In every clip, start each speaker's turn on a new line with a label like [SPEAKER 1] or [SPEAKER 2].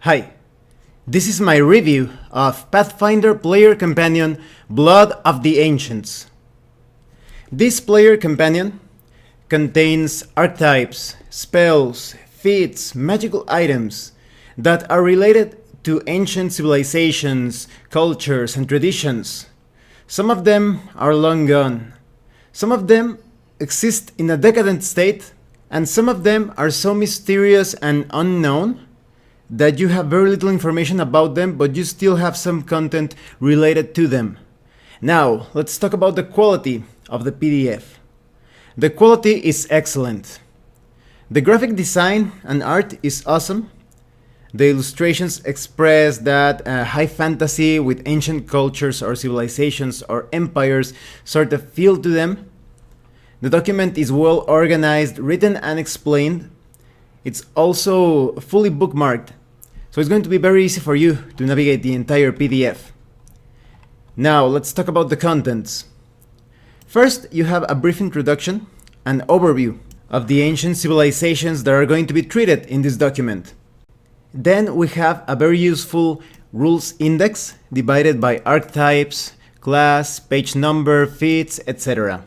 [SPEAKER 1] Hi, this is my review of Pathfinder Player Companion Blood of the Ancients. This player companion contains archetypes, spells, feats, magical items that are related to ancient civilizations, cultures, and traditions. Some of them are long gone. Some of them exist in a decadent state, and some of them are so mysterious and unknown that you have very little information about them, but you still have some content related to them. Now, let's talk about the quality of the PDF. The quality is excellent. The graphic design and art is awesome. The illustrations express that high fantasy with ancient cultures or civilizations or empires sort of feel to them. The document is well organized, written and explained. It's also fully bookmarked, so it's going to be very easy for you to navigate the entire PDF. Now let's talk about the contents. First, you have a brief introduction and overview of the ancient civilizations that are going to be treated in this document. Then we have a very useful rules index divided by archetypes, class, page number, feats, etc.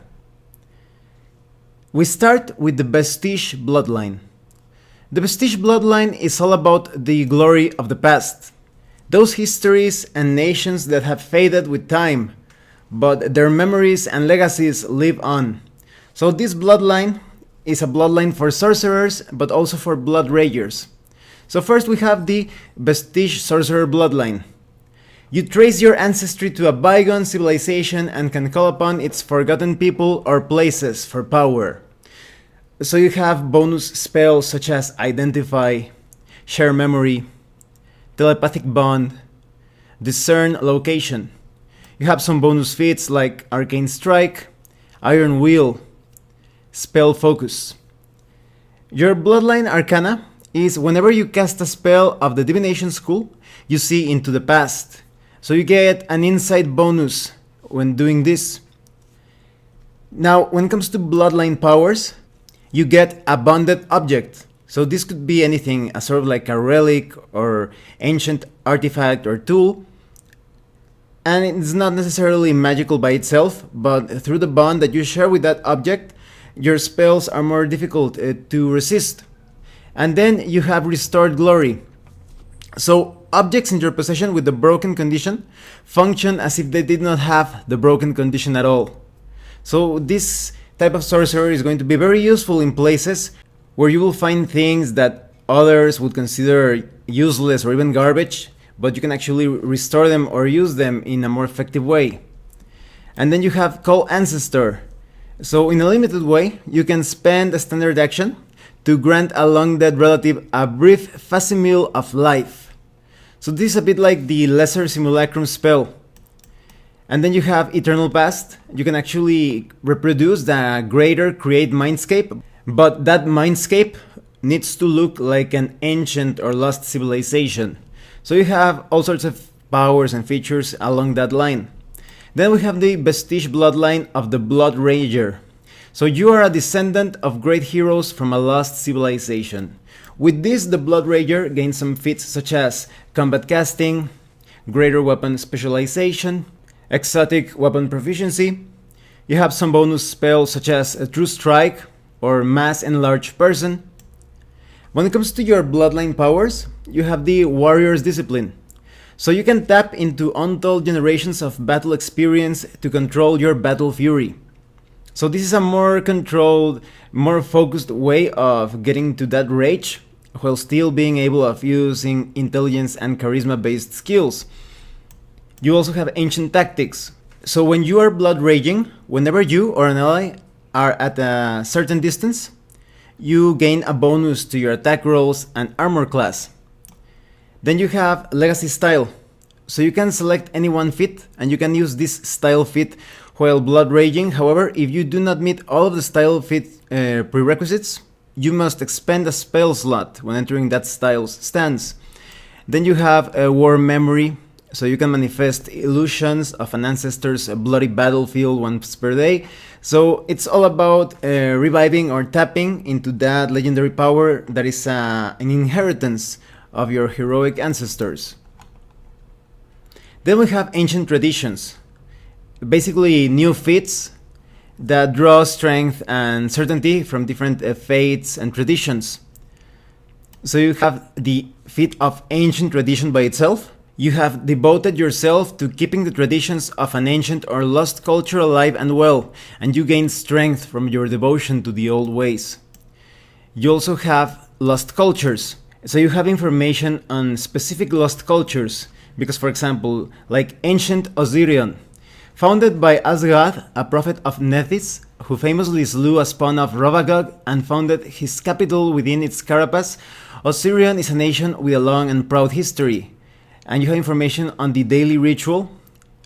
[SPEAKER 1] We start with the Bestisch Bloodline. The Bestisch Bloodline is all about the glory of the past. Those histories and nations that have faded with time, but their memories and legacies live on. So this bloodline is a bloodline for sorcerers, but also for blood ragers. So first we have the Bestisch Sorcerer Bloodline. You trace your ancestry to a bygone civilization and can call upon its forgotten people or places for power. So you have bonus spells such as Identify, Share Memory, Telepathic Bond, Discern Location. You have some bonus feats like Arcane Strike, Iron Wheel, Spell Focus. Your Bloodline Arcana is whenever you cast a spell of the Divination School, you see into the past. So you get an insight bonus when doing this. Now, when it comes to Bloodline Powers, you get a bonded object. So this could be anything, a sort of like a relic or ancient artifact or tool. And it's not necessarily magical by itself, but through the bond that you share with that object, your spells are more difficult to resist. And then you have Restored Glory. So objects in your possession with the broken condition function as if they did not have the broken condition at all. So this type of sorcerer is going to be very useful in places where you will find things that others would consider useless or even garbage, but you can actually restore them or use them in a more effective way. And then you have Call Ancestor. So in a limited way, you can spend a standard action to grant a long dead relative a brief facsimile of life. So this is a bit like the Lesser Simulacrum spell. And then you have Eternal Past. You can actually reproduce the greater Create Mindscape, but that Mindscape needs to look like an ancient or lost civilization. So you have all sorts of powers and features along that line. Then we have the Bestisch Bloodline of the Blood Rager. So you are a descendant of great heroes from a lost civilization. With this, the Blood Rager gains some feats such as Combat Casting, Greater Weapon Specialization, Exotic Weapon Proficiency. You have some bonus spells such as a True Strike or Mass Enlarged Person. When it comes to your Bloodline powers, you have the Warrior's Discipline. So you can tap into untold generations of battle experience to control your battle fury. So this is a more controlled, more focused way of getting to that rage, while still being able of using intelligence and charisma based skills. You also have Ancient Tactics. So when you are blood raging, whenever you or an ally are at a certain distance, you gain a bonus to your attack rolls and armor class. Then you have Legacy Style. So you can select any one feat and you can use this style feat while blood raging. However, if you do not meet all of the style feat prerequisites, you must expend a spell slot when entering that style's stance. Then you have a War Memory. So you can manifest illusions of an ancestor's bloody battlefield once per day. So it's all about reviving or tapping into that legendary power that is an inheritance of your heroic ancestors. Then we have ancient traditions, basically new feats that draw strength and certainty from different faiths and traditions. So you have the feat of ancient tradition by itself. You have devoted yourself to keeping the traditions of an ancient or lost culture alive and well, and you gain strength from your devotion to the old ways. You also have lost cultures. So you have information on specific lost cultures, because for example, like ancient Osirion, founded by Asgard, a prophet of Nethys, who famously slew a spawn of Rovagog and founded his capital within its carapace. Osirion is a nation with a long and proud history. And you have information on the daily ritual,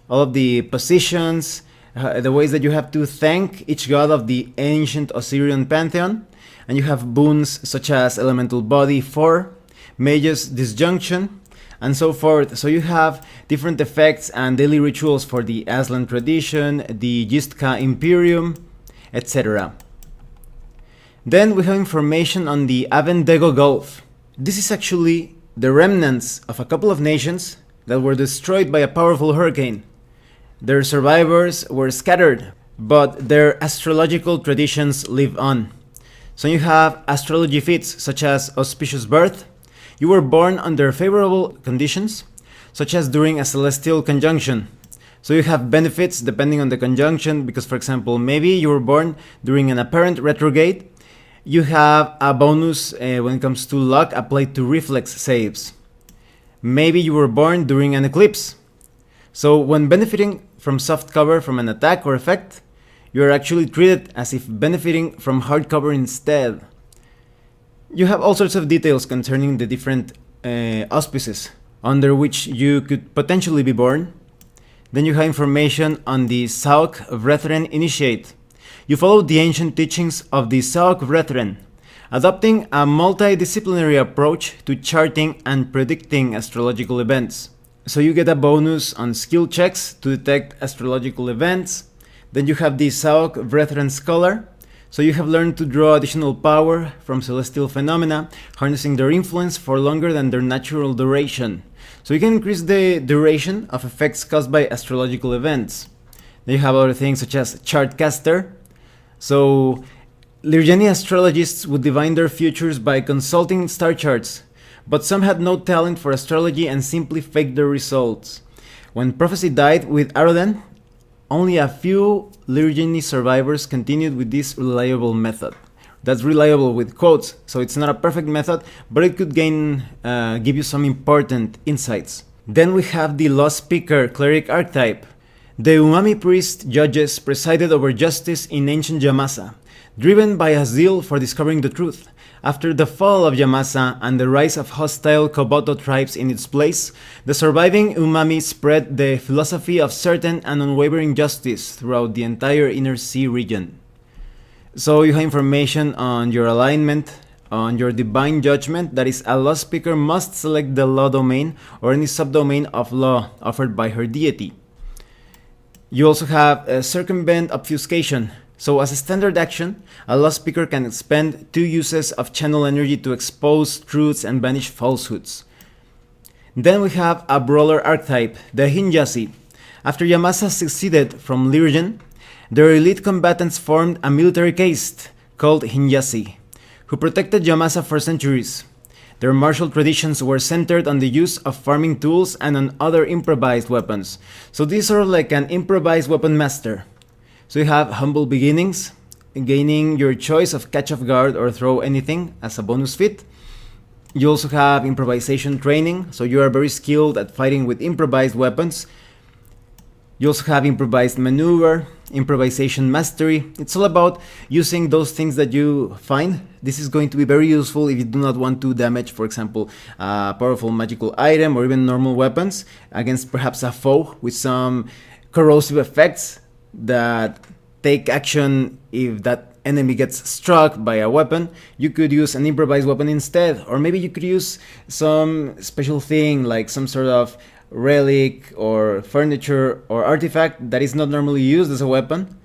[SPEAKER 1] all of the positions, the ways that you have to thank each god of the ancient Osirian pantheon. And you have boons such as Elemental Body 4, Mage's Disjunction, and so forth. So you have different effects and daily rituals for the Azlant tradition, the Yistka Imperium, etc. Then we have information on the Avendego Gulf. This is actually the remnants of a couple of nations that were destroyed by a powerful hurricane. Their survivors were scattered, but their astrological traditions live on. So you have astrology feats such as auspicious birth. You were born under favorable conditions, such as during a celestial conjunction. So you have benefits depending on the conjunction, because for example, maybe you were born during an apparent retrograde. You have a bonus when it comes to luck applied to reflex saves. Maybe you were born during an eclipse. So when benefiting from soft cover from an attack or effect, you are actually treated as if benefiting from hard cover instead. You have all sorts of details concerning the different auspices under which you could potentially be born. Then you have information on the Sauk Brethren Initiate. You follow the ancient teachings of the Sauk Brethren, adopting a multidisciplinary approach to charting and predicting astrological events. So you get a bonus on skill checks to detect astrological events. Then you have the Sauk Brethren Scholar. So you have learned to draw additional power from celestial phenomena, harnessing their influence for longer than their natural duration. So you can increase the duration of effects caused by astrological events. Then you have other things such as Chartcaster. So Lyrgeni astrologists would divine their futures by consulting star charts, but some had no talent for astrology and simply faked their results. When prophecy died with Aroden, only a few Lyrgeni survivors continued with this reliable method. That's reliable with quotes, so it's not a perfect method, but it could give you some important insights. Then we have the Lost Speaker Cleric archetype. The Umami priest judges presided over justice in ancient Yamasa, driven by a zeal for discovering the truth. After the fall of Yamasa and the rise of hostile Koboto tribes in its place, the surviving Umami spread the philosophy of certain and unwavering justice throughout the entire Inner Sea region. So you have information on your alignment, on your divine judgment, that is, a law speaker must select the law domain or any subdomain of law offered by her deity. You also have a circumvent obfuscation. So as a standard action, a law speaker can expend 2 uses of channel energy to expose truths and banish falsehoods. Then we have a brawler archetype, the Hinjasi. After Yamasa seceded from Lyrgen, their elite combatants formed a military caste called Hinjasi, who protected Yamasa for centuries. Their martial traditions were centered on the use of farming tools and on other improvised weapons. So these are like an improvised weapon master. So you have humble beginnings, gaining your choice of catch off guard or throw anything as a bonus feat. You also have improvisation training, so you are very skilled at fighting with improvised weapons. You also have improvised maneuver, improvisation mastery. It's all about using those things that you find. This is going to be very useful if you do not want to damage, for example, a powerful magical item or even normal weapons against perhaps a foe with some corrosive effects that take action if that enemy gets struck by a weapon. You could use an improvised weapon instead, or maybe you could use some special thing like some sort of relic or furniture or artifact that is not normally used as a weapon,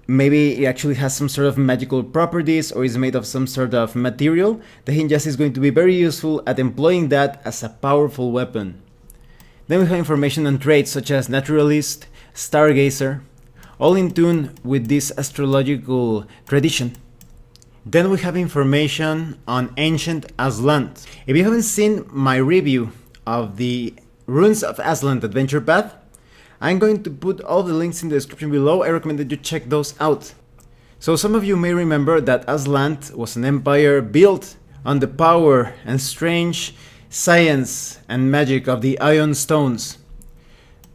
[SPEAKER 1] maybe it actually has some sort of magical properties or is made of some sort of material, the hint just is going to be very useful at employing that as a powerful weapon. Then we have information on traits such as Naturalist, Stargazer, all in tune with this astrological tradition. Then we have information on Ancient Azlant. If you haven't seen my review of the Ruins of Azlant adventure path, I'm going to put all the links in the description below. I recommend that you check those out. So some of you may remember that Azlant was an empire built on the power and strange science and magic of the Ion Stones.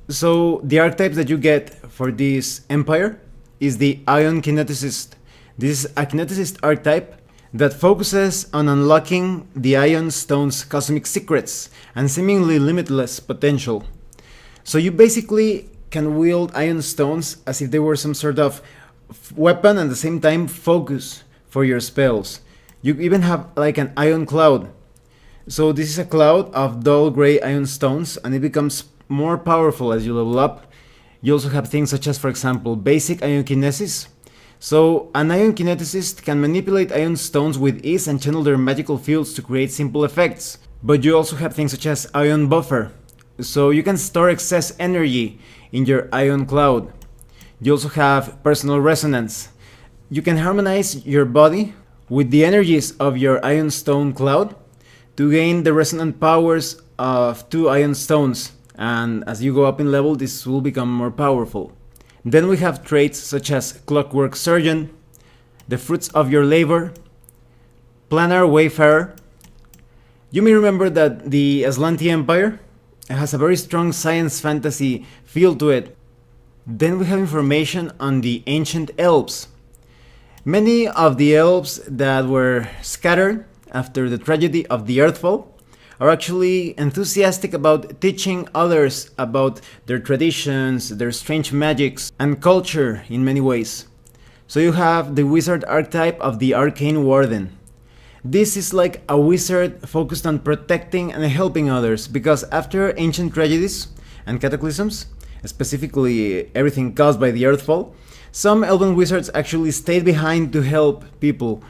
[SPEAKER 1] So the archetypes that you get for this empire is the Ion Kineticist. This is a Kineticist archetype that focuses on unlocking the Ion Stone's cosmic secrets and seemingly limitless potential. So you basically can wield Ion Stones as if they were some sort of weapon and at the same time focus for your spells. You even have like an Ion Cloud. So this is a cloud of dull grey Ion Stones, and it becomes more powerful as you level up. You also have things such as, for example, basic Ion Kinesis. So an Ion Kineticist can manipulate Ion Stones with ease and channel their magical fields to create simple effects. But you also have things such as Ion Buffer. So you can store excess energy in your Ion Cloud. You also have Personal Resonance. You can harmonize your body with the energies of your Ion Stone Cloud to gain the resonant powers of 2 Ion Stones, and as you go up in level this will become more powerful. Then we have traits such as Clockwork Surgeon, the Fruits of Your Labor, Planar Wayfarer. You may remember that the Azlanti Empire has a very strong science fantasy feel to it. Then we have information on the Ancient Elves. Many of the elves that were scattered after the tragedy of the Earthfall are actually enthusiastic about teaching others about their traditions, their strange magics, and culture in many ways. So you have the wizard archetype of the Arcane Warden. This is like a wizard focused on protecting and helping others, because after ancient tragedies and cataclysms, specifically everything caused by the Earthfall, some elven wizards actually stayed behind to help people.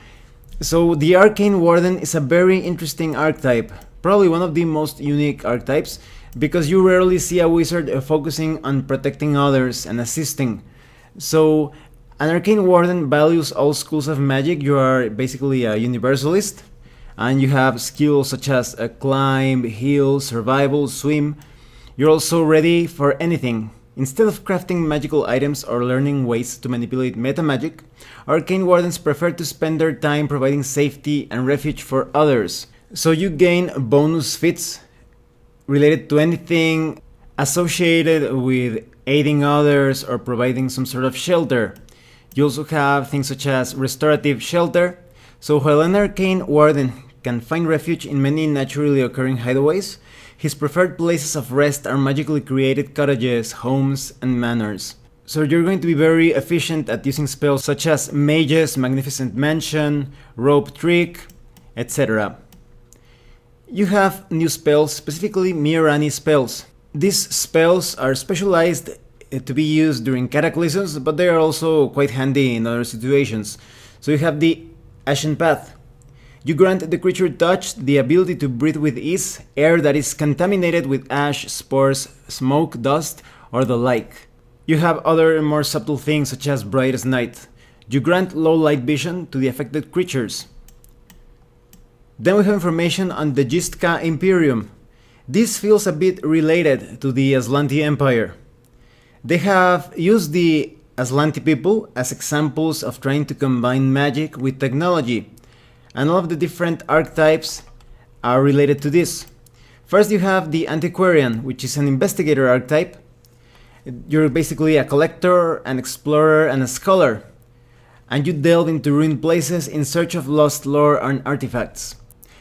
[SPEAKER 1] So the Arcane Warden is a very interesting archetype, probably one of the most unique archetypes, because you rarely see a wizard focusing on protecting others and assisting. So an Arcane Warden values all schools of magic. You are basically a universalist, and you have skills such as climb, heal, survival, swim. You're also ready for anything. Instead of crafting magical items or learning ways to manipulate meta magic, Arcane Wardens prefer to spend their time providing safety and refuge for others. So you gain bonus feats related to anything associated with aiding others or providing some sort of shelter. You also have things such as restorative shelter. So while an Arcane Warden can find refuge in many naturally occurring hideaways, his preferred places of rest are magically created cottages, homes, and manors. So you're going to be very efficient at using spells such as Mage's Magnificent Mansion, Rope Trick, etc. You have new spells, specifically Mirani spells. These spells are specialized to be used during cataclysms, but they are also quite handy in other situations. So you have the Ashen Path. You grant the creature touched the ability to breathe with ease air that is contaminated with ash, spores, smoke, dust, or the like. You have other more subtle things such as Bright as Night. You grant low light vision to the affected creatures. Then we have information on the Gistka Imperium. This feels a bit related to the Azlanti Empire. They have used the Azlanti people as examples of trying to combine magic with technology, and all of the different archetypes are related to this. First you have the Antiquarian, which is an investigator archetype. You're basically a collector, an explorer, and a scholar, and you delve into ruined places in search of lost lore and artifacts.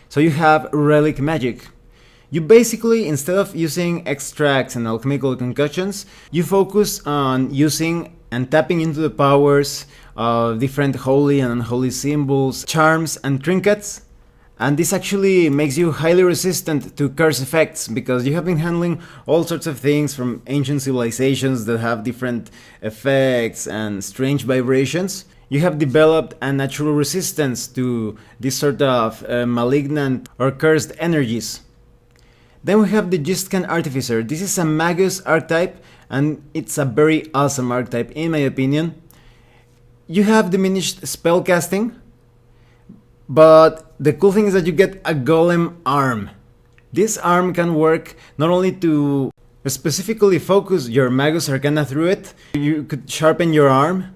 [SPEAKER 1] So you have relic magic. You basically, instead of using extracts and alchemical concoctions, you focus on using and tapping into the powers of different holy and unholy symbols, charms, and trinkets, And this actually makes you highly resistant to curse effects, because you have been handling all sorts of things from ancient civilizations that have different effects and strange vibrations. You have developed a natural resistance to this sort of malignant or cursed energies. Then we have the Justkan Artificer. This is a Magus archetype, and it's a very awesome archetype in my opinion. You have diminished spellcasting, but the cool thing is that you get a golem arm. This arm can work not only to specifically focus your Magus Arcana through it, you could sharpen your arm,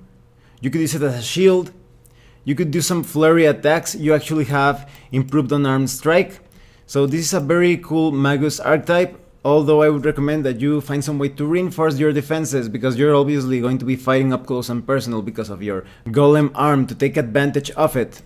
[SPEAKER 1] you could use it as a shield, you could do some flurry attacks, you actually have improved unarmed strike. So this is a very cool Magus archetype, although I would recommend that you find some way to reinforce your defenses, because you're obviously going to be fighting up close and personal because of your golem arm to take advantage of it.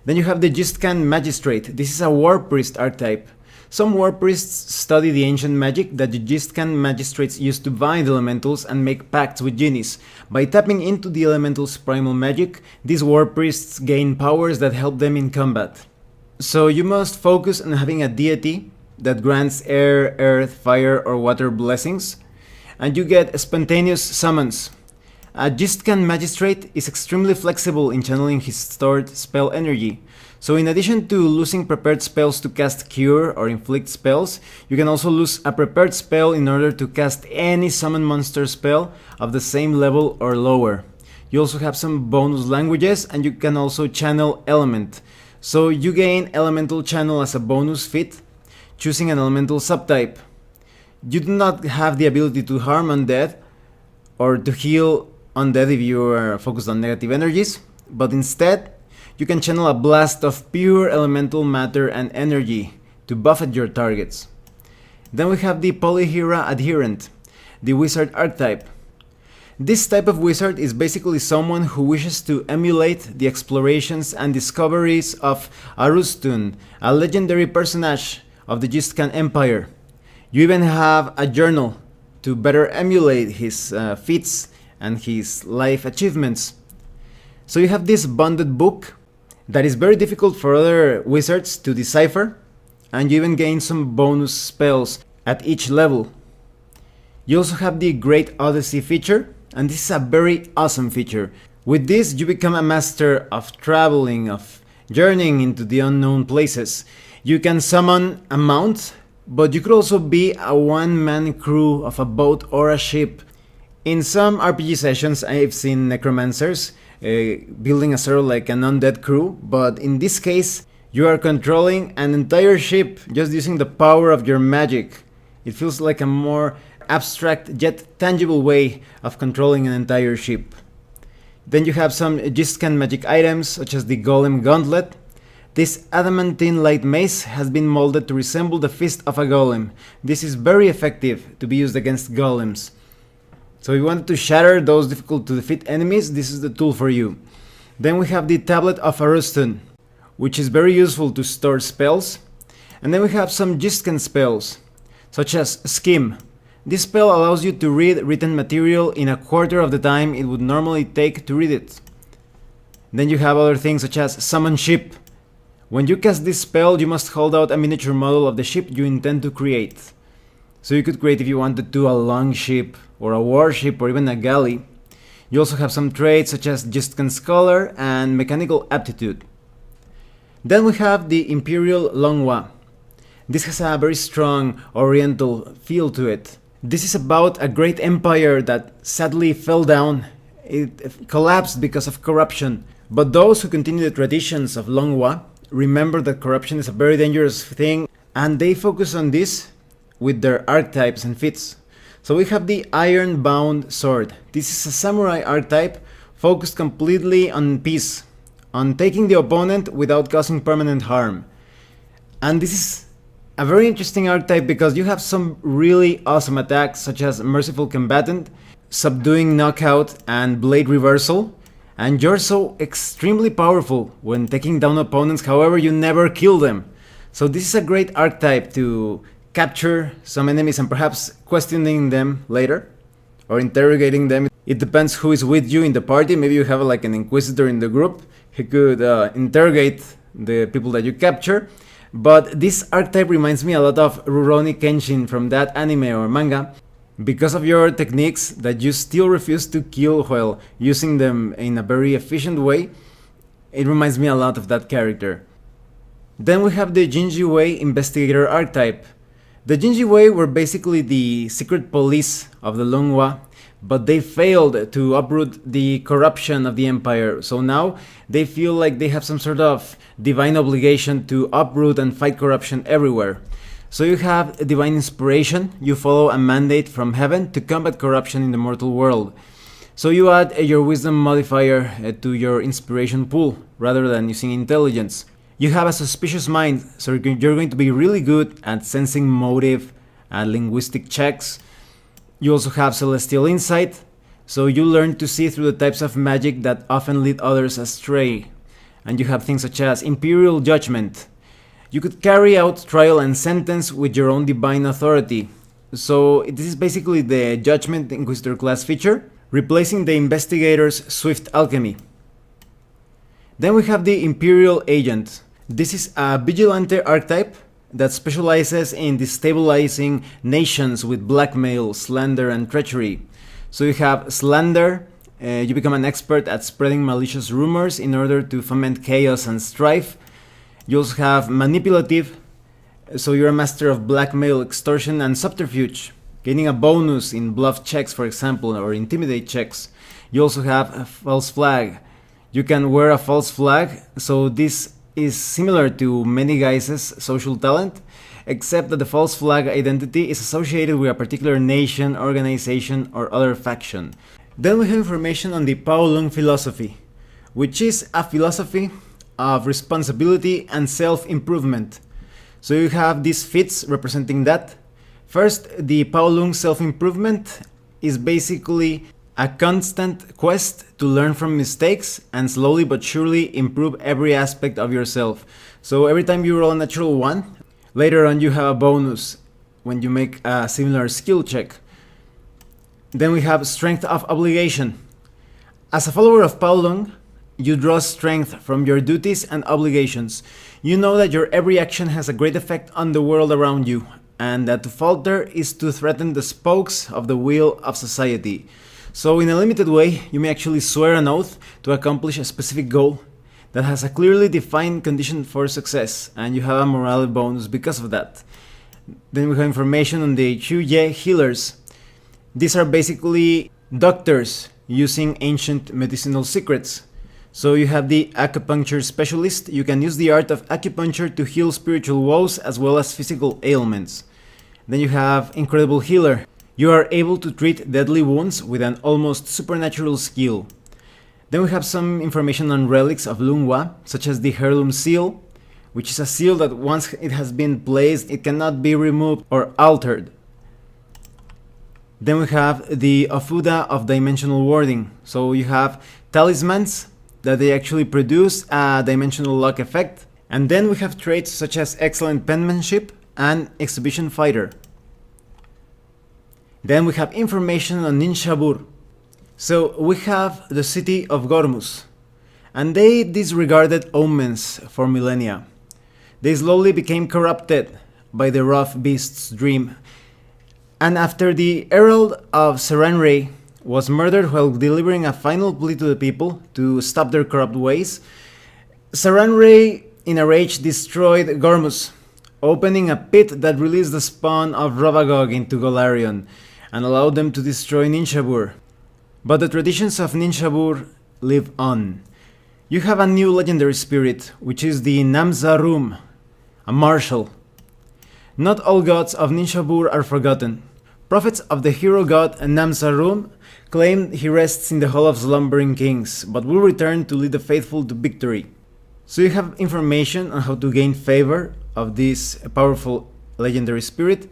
[SPEAKER 1] Then you have the Justkan Magistrate. This is a War Priest archetype. Some War Priests study the ancient magic that the Justkan Magistrates use to bind elementals and make pacts with genies. By tapping into the elemental's primal magic, these War Priests gain powers that help them in combat. So you must focus on having a deity that grants air, earth, fire, or water blessings, and you get spontaneous summons. A Justkan Magistrate is extremely flexible in channeling his stored spell energy. So in addition to losing prepared spells to cast Cure or inflict spells, you can also lose a prepared spell in order to cast any summon monster spell of the same level or lower. You also have some bonus languages, and you can also channel element. So you gain elemental channel as a bonus feat, choosing an elemental subtype. You do not have the ability to harm undead or to heal undead if you are focused on negative energies, but instead you can channel a blast of pure elemental matter and energy to buffet your targets. Then we have the Polyhedra Adherent, the wizard archetype. This type of wizard is basically someone who wishes to emulate the explorations and discoveries of Arustun, a legendary personage of the Justkan Empire. You even have a journal to better emulate his feats and his life achievements. So you have this bonded book that is very difficult for other wizards to decipher, and you even gain some bonus spells at each level. You also have the Great Odyssey feature, and this is a very awesome feature. With this you become a master of traveling, of journeying into the unknown places. You can summon a mount, but you could also be a one-man crew of a boat or a ship. In some RPG sessions I've seen necromancers building a sort of like an undead crew, but in this case you are controlling an entire ship just using the power of your magic. It feels like a more abstract yet tangible way of controlling an entire ship. Then you have some Justkan magic items such as the Golem Gauntlet. This adamantine light mace has been molded to resemble the fist of a golem. This is very effective to be used against golems. So if you wanted to shatter those difficult to defeat enemies, this is the tool for you. Then we have the Tablet of Arustun, which is very useful to store spells. And then we have some Justkan spells, such as Skim. This spell allows you to read written material in a quarter of the time it would normally take to read it. Then you have other things such as Summon Ship. When you cast this spell, you must hold out a miniature model of the ship you intend to create. So you could create, if you wanted to, a long ship, or a warship, or even a galley. You also have some traits such as Justkan Scholar and Mechanical Aptitude. Then we have the Imperial Linguae. This has a very strong oriental feel to it. This is about a great empire that sadly fell down. It collapsed because of corruption. But those who continue the traditions of Linguae remember that corruption is a very dangerous thing, and they focus on this with their archetypes and feats. So we have the Iron-Bound Sword. This is a samurai archetype focused completely on peace, on taking the opponent without causing permanent harm. And this is a very interesting archetype because you have some really awesome attacks such as Merciful Combatant, Subduing Knockout, and Blade Reversal. And you're so extremely powerful when taking down opponents, however you never kill them. So this is a great archetype to capture some enemies and perhaps questioning them later or interrogating them. It depends who is with you in the party. Maybe you have like an inquisitor in the group. He could interrogate the people that you capture. But this archetype reminds me a lot of Rurouni Kenshin from that anime or manga, because of your techniques that you still refuse to kill while using them in a very efficient way. It reminds me a lot of that character. Then we have the Jinji Wei Investigator archetype. The Jinji Wei were basically the secret police of the Longwa, but they failed to uproot the corruption of the empire, so now they feel like they have some sort of divine obligation to uproot and fight corruption everywhere. So you have a divine inspiration, you follow a mandate from heaven to combat corruption in the mortal world. So you add your wisdom modifier to your inspiration pool, rather than using intelligence. You have a suspicious mind, so you're going to be really good at sensing motive and linguistic checks. You also have celestial insight, so you learn to see through the types of magic that often lead others astray. And you have things such as Imperial Judgment. You could carry out trial and sentence with your own divine authority. So this is basically the Judgment Inquisitor class feature, replacing the Investigator's Swift Alchemy. Then we have the Imperial Agent. This is a Vigilante archetype that specializes in destabilizing nations with blackmail, slander, and treachery. So you have Slander, you become an expert at spreading malicious rumors in order to foment chaos and strife. You also have Manipulative, so you're a master of blackmail, extortion, and subterfuge, gaining a bonus in bluff checks, for example, or intimidate checks. You also have a False Flag. You can wear a false flag, so this is similar to many guys' social talent, except that the false flag identity is associated with a particular nation, organization, or other faction. Then we have information on the Paolung philosophy, which is a philosophy of responsibility and self-improvement. So you have these feats representing that. First, the Paolung self-improvement is basically a constant quest to learn from mistakes and slowly but surely improve every aspect of yourself. So every time you roll a natural 1, later on you have a bonus when you make a similar skill check. Then we have Strength of Obligation. As a follower of Paolung, you draw strength from your duties and obligations. You know that your every action has a great effect on the world around you, and that to falter is to threaten the spokes of the wheel of society. So in a limited way, you may actually swear an oath to accomplish a specific goal that has a clearly defined condition for success, and you have a morale bonus because of that. Then we have information on the Chuye Healers. These are basically doctors using ancient medicinal secrets. So you have the Acupuncture Specialist. You can use the art of acupuncture to heal spiritual woes as well as physical ailments. Then you have Incredible Healer. You are able to treat deadly wounds with an almost supernatural skill. Then we have some information on Relics of Linguae, such as the Heirloom Seal, which is a seal that once it has been placed, it cannot be removed or altered. Then we have the Ofuda of Dimensional Warding. So you have talismans that they actually produce a dimensional lock effect. And then we have traits such as Excellent Penmanship and Exhibition Fighter. Then we have information on Ninshabur. So we have the city of Gormus, and they disregarded omens for millennia. They slowly became corrupted by the rough beast's dream. And after the Herald of Serenray was murdered while delivering a final plea to the people to stop their corrupt ways, Serenray in a rage destroyed Gormus, opening a pit that released the spawn of Rovagog into Golarion and allowed them to destroy Ninshabur. But the traditions of Ninshabur live on. You have a new legendary spirit, which is the Namzarum, a marshal. Not all gods of Ninshabur are forgotten. Prophets of the hero god Namzarum claim he rests in the Hall of Slumbering Kings, but will return to lead the faithful to victory. So you have information on how to gain favor of this powerful legendary spirit,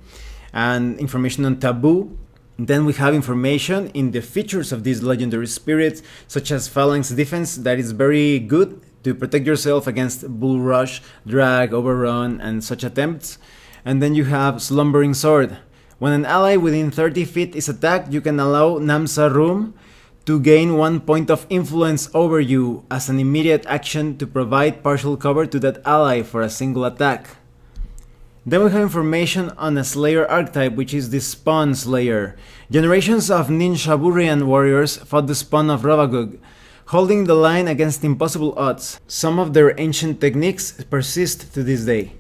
[SPEAKER 1] and information on Taboo. Then we have information in the features of these legendary spirits, such as Phalanx Defense, that is very good to protect yourself against Bull Rush, Drag, Overrun, and such attempts. And then you have Slumbering Sword. When an ally within 30 feet is attacked, you can allow Namzarum to gain 1 point of influence over you as an immediate action to provide partial cover to that ally for a single attack. Then we have information on a Slayer archetype, which is the Spawn Slayer. Generations of Ninshaburian warriors fought the spawn of Ravagug, holding the line against impossible odds. Some of their ancient techniques persist to this day.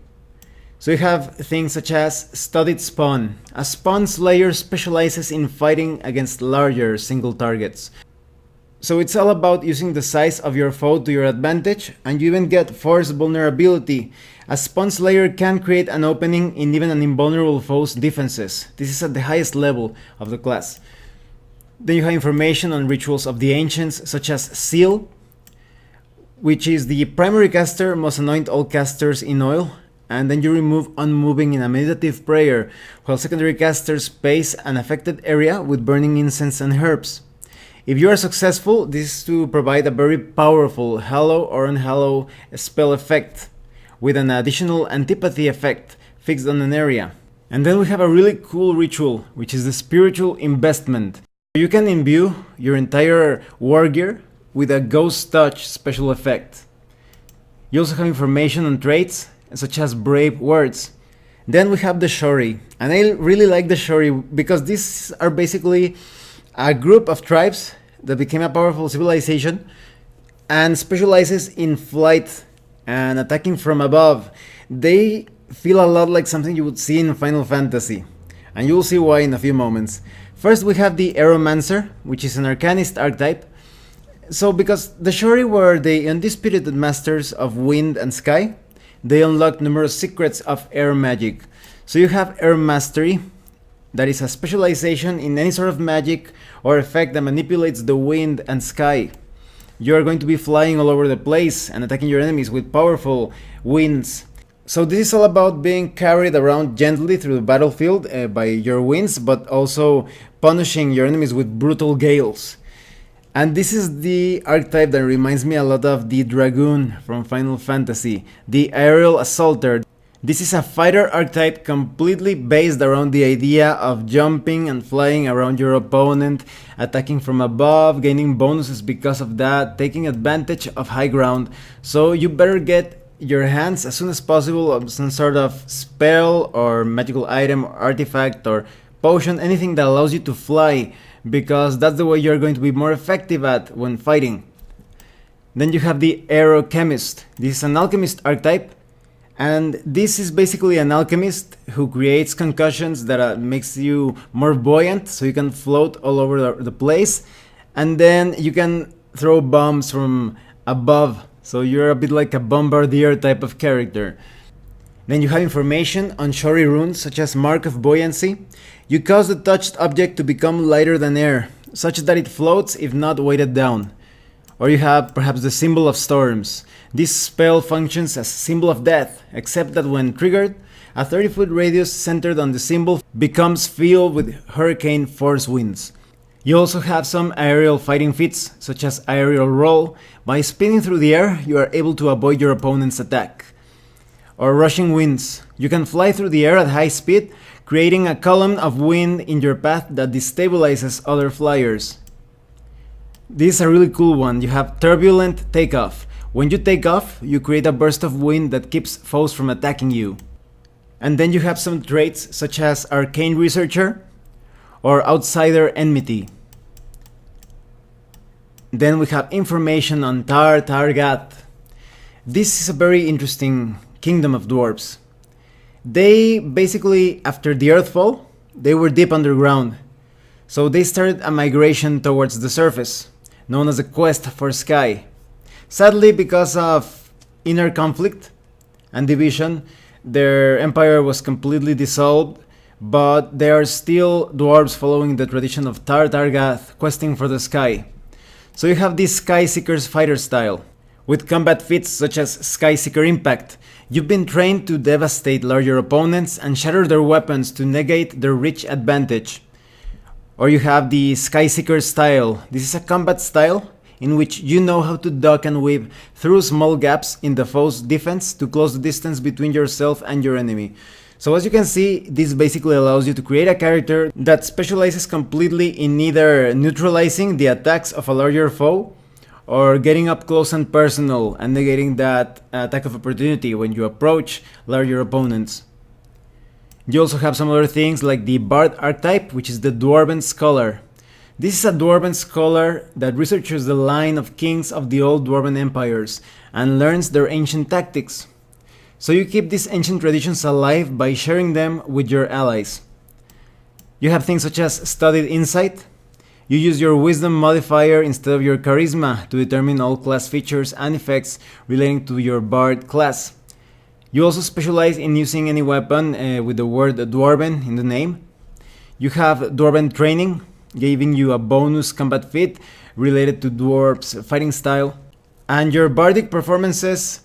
[SPEAKER 1] So you have things such as Studied Spawn. A Spawn Slayer specializes in fighting against larger single targets. So it's all about using the size of your foe to your advantage, and you even get Force Vulnerability. A Spawn Slayer can create an opening in even an invulnerable foe's defenses. This is at the highest level of the class. Then you have information on Rituals of the Ancients, such as Seal, which is the primary caster must anoint all casters in oil, and then you remove Unmoving in a meditative prayer, while secondary casters pace an affected area with burning incense and herbs. If you are successful, this is to provide a very powerful Hallow or Unhallow spell effect, with an additional antipathy effect fixed on an area. And then we have a really cool ritual, which is the Spiritual Investment. You can imbue your entire war gear with a Ghost Touch special effect. You also have information on traits, such as Brave Words. Then we have the Sheree, and I really like the Sheree because these are basically a group of tribes that became a powerful civilization and specializes in flight and attacking from above. They feel a lot like something you would see in Final Fantasy, and you'll see why in a few moments. First we have the Aero Mansur, which is an Arcanist archetype. So because the Sheree were the undisputed masters of wind and sky, they unlocked numerous secrets of air magic. So you have Air Mastery, that is a specialization in any sort of magic or effect that manipulates the wind and sky. You are going to be flying all over the place and attacking your enemies with powerful winds. So this is all about being carried around gently through the battlefield by your winds, but also punishing your enemies with brutal gales. And this is the archetype that reminds me a lot of the Dragoon from Final Fantasy, the Aerial Assaulter. This is a fighter archetype completely based around the idea of jumping and flying around your opponent, attacking from above, gaining bonuses because of that, taking advantage of high ground. So you better get your hands as soon as possible on some sort of spell or magical item or artifact or potion, anything that allows you to fly, because that's the way you're going to be more effective at when fighting. Then you have the Aero Chemist. This is an alchemist archetype, and this is basically an alchemist who creates concussions that makes you more buoyant, so you can float all over the place, and then you can throw bombs from above, so you're a bit like a bombardier type of character. Then you have information on Sheree runes, such as Mark of Buoyancy. You cause the touched object to become lighter than air, such that it floats if not weighted down. Or you have perhaps the Symbol of Storms. This spell functions as a symbol of death, except that when triggered, a 30-foot radius centered on the symbol becomes filled with hurricane force winds. You also have some aerial fighting feats, such as Aerial Roll. By spinning through the air, you are able to avoid your opponent's attack. Or Rushing Winds. You can fly through the air at high speed, creating a column of wind in your path that destabilizes other flyers. This is a really cool one. You have Turbulent Takeoff. When you take off, you create a burst of wind that keeps foes from attacking you. And then you have some traits such as Arcane Researcher or Outsider Enmity. Then we have information on Targath. This is a very interesting kingdom of dwarves. They basically, after the Earthfall, they were deep underground. So they started a migration towards the surface, known as the Quest for Sky. Sadly, because of inner conflict and division, their empire was completely dissolved, but they are still dwarves following the tradition of Targath, questing for the sky. So you have this Sky Seeker's fighter style, with combat feats such as Sky Seeker Impact. You've been trained to devastate larger opponents and shatter their weapons to negate their reach advantage. Or you have the Sky Seeker style. This is a combat style in which you know how to duck and weave through small gaps in the foe's defense to close the distance between yourself and your enemy. So as you can see, this basically allows you to create a character that specializes completely in either neutralizing the attacks of a larger foe, or getting up close and personal and negating that attack of opportunity when you approach larger opponents. You also have some other things like the Bard archetype, which is the Dwarven Scholar. This is a Dwarven Scholar that researches the line of kings of the old Dwarven empires and learns their ancient tactics. So you keep these ancient traditions alive by sharing them with your allies. You have things such as Studied Insight. You use your Wisdom modifier instead of your Charisma to determine all class features and effects relating to your Bard class. You also specialize in using any weapon with the word Dwarven in the name. You have Dwarven Training, giving you a bonus combat feat related to Dwarves' fighting style. And your Bardic performances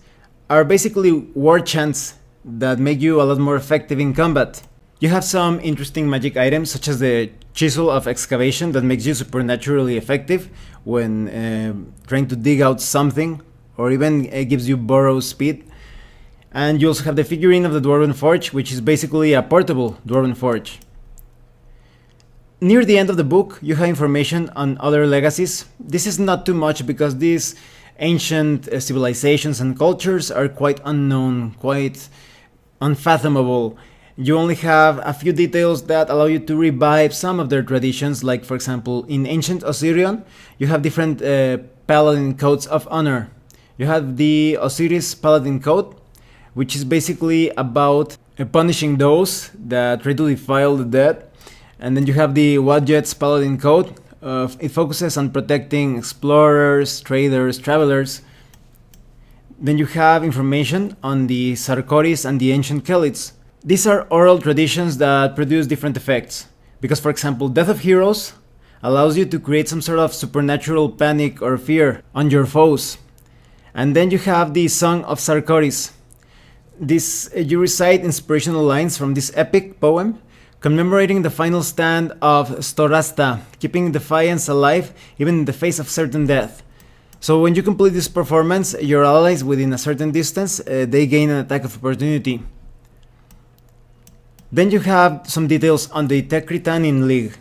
[SPEAKER 1] are basically war chants that make you a lot more effective in combat. You have some interesting magic items such as the Chisel of Excavation that makes you supernaturally effective when trying to dig out something, or even gives you burrow speed. And you also have the figurine of the Dwarven Forge, which is basically a portable Dwarven Forge. Near the end of the book, you have information on other legacies. This is not too much because these ancient civilizations and cultures are quite unknown, quite unfathomable. You only have a few details that allow you to revive some of their traditions, like for example in ancient Osirion, you have different paladin codes of honor. You have the Osiris Paladin Code, which is basically about punishing those that try to defile the dead. And then you have the Wadjet's Paladin Code. It focuses on protecting explorers, traders, travelers. Then you have information on the Sarkoris and the Ancient Kelids. These are oral traditions that produce different effects. Because for example, Death of Heroes allows you to create some sort of supernatural panic or fear on your foes. And then you have the Song of Sarkoris. You recite inspirational lines from this epic poem commemorating the final stand of Storasta, keeping defiance alive even in the face of certain death. So when you complete this performance, your allies within a certain distance, they gain an attack of opportunity. Then you have some details on the Tecritanin League.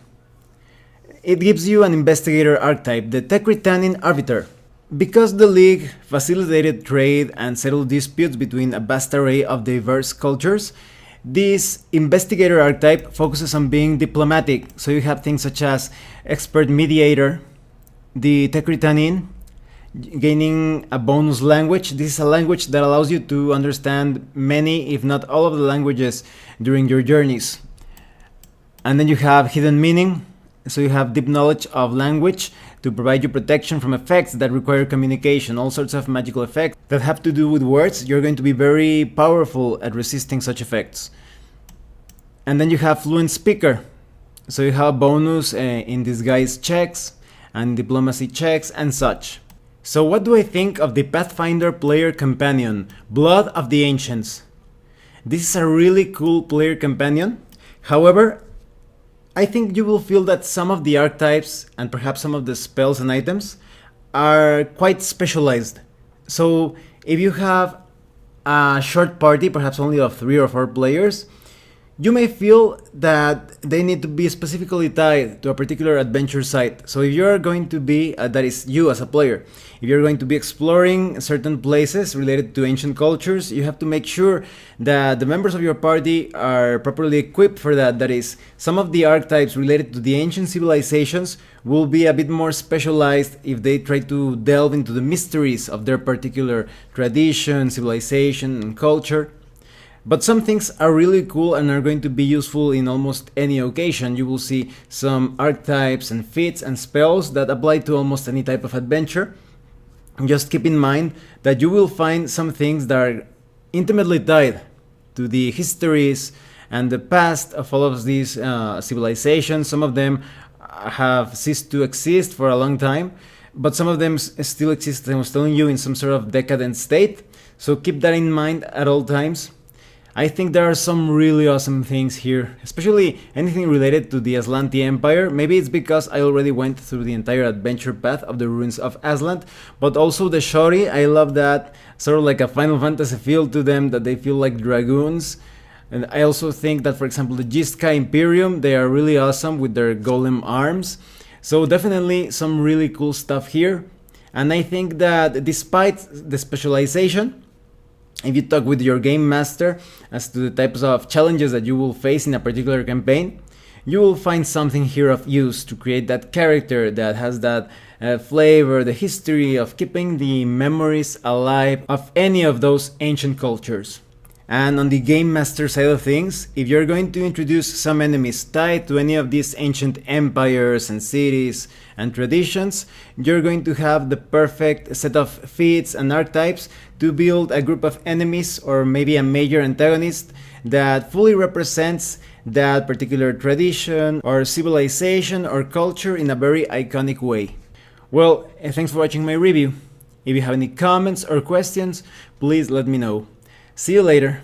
[SPEAKER 1] It gives you an investigator archetype, the Tecritanin Arbiter. Because the League facilitated trade and settled disputes between a vast array of diverse cultures, this investigator archetype focuses on being diplomatic. So you have things such as expert mediator, the Tecritanin, gaining a bonus language. This is a language that allows you to understand many, if not all of the languages during your journeys. And then you have hidden meaning. So you have deep knowledge of language to provide you protection from effects that require communication, all sorts of magical effects that have to do with words. You're going to be very powerful at resisting such effects. And then you have fluent speaker. So you have bonus in disguise checks and diplomacy checks and such. So what do I think of the Pathfinder player companion, Blood of the Ancients? This is a really cool player companion. However, I think you will feel that some of the archetypes and perhaps some of the spells and items are quite specialized. So if you have a short party, perhaps only of 3 or 4 players, you may feel that they need to be specifically tied to a particular adventure site. So if you're going to be, that is you as a player, if you're going to be exploring certain places related to ancient cultures, you have to make sure that the members of your party are properly equipped for that. That is, some of the archetypes related to the ancient civilizations will be a bit more specialized if they try to delve into the mysteries of their particular tradition, civilization, and culture. But some things are really cool and are going to be useful in almost any occasion. You will see some archetypes and feats and spells that apply to almost any type of adventure. Just keep in mind that you will find some things that are intimately tied to the histories and the past of all of these civilizations. Some of them have ceased to exist for a long time, but some of them still exist, I was telling you, in some sort of decadent state. So keep that in mind at all times. I think there are some really awesome things here, especially anything related to the Azlanti Empire. Maybe it's because I already went through the entire adventure path of the Ruins of Azlant, but also the Sheree. I love that sort of like a Final Fantasy feel to them, that they feel like dragoons. And I also think that, for example, the Jistka Imperium, they are really awesome with their golem arms. So definitely some really cool stuff here. And I think that despite the specialization, if you talk with your game master as to the types of challenges that you will face in a particular campaign, you will find something here of use to create that character that has that flavor, the history of keeping the memories alive of any of those ancient cultures. And on the game master side of things, if you're going to introduce some enemies tied to any of these ancient empires and cities and traditions, you're going to have the perfect set of feats and archetypes to build a group of enemies or maybe a major antagonist that fully represents that particular tradition or civilization or culture in a very iconic way. Well, thanks for watching my review. If you have any comments or questions, please let me know. See you later.